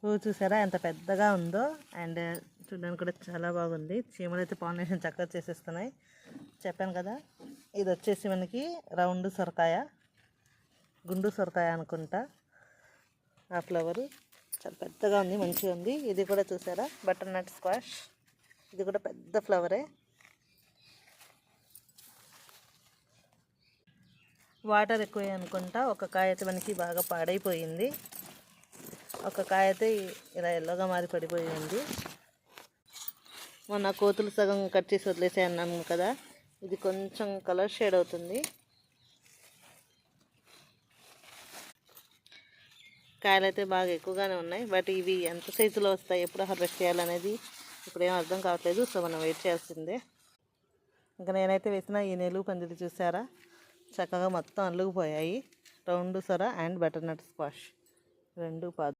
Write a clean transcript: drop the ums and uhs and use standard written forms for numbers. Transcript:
పువ్వు చూసారా ఎంత పెద్దగా ఉందో. అండ్ చూడడానికి కూడా చాలా బాగుంది. చీమలు అయితే పాలినేషన్ చక్కగా చేసేస్తున్నాయి. చెప్పాను కదా, ఇది వచ్చేసి మనకి రౌండ్ సొరకాయ, గుండు సొరకాయ అనుకుంటా. ఆ ఫ్లవరు చాలా పెద్దగా ఉంది, మంచిగా ఉంది. ఇది కూడా చూసారా బటర్ నట్ స్క్వాష్, ఇది కూడా పెద్ద ఫ్లవరే. వాటర్ ఎక్కువ అనుకుంటా. ఒక కాయ అయితే మనకి బాగా పాడైపోయింది, ఒక కాయ అయితే ఇలా ఎల్లోగా మారి పడిపోయింది. మొన్న కోతులు సగం కట్ చేసి వదిలేసాయి అన్నాము కదా, ఇది కొంచెం కలర్ షేడ్ అవుతుంది. కాయలు అయితే బాగా ఎక్కువగానే ఉన్నాయి. బట్ ఇవి ఎంత సైజులో వస్తాయి, ఎప్పుడు హార్వెస్ట్ చేయాలనేది ఇప్పుడేం అర్థం కావట్లేదు. సో మనం వెయిట్ చేయాల్సిందే. ఇంకా నేనైతే వేసిన ఈ నెలుగు పందిరి చూసారా, చక్కగా మొత్తం అల్లుకుపోయాయి. రౌండ్ సొర అండ్ బటర్ నట్ స్క్వాష్ రెండు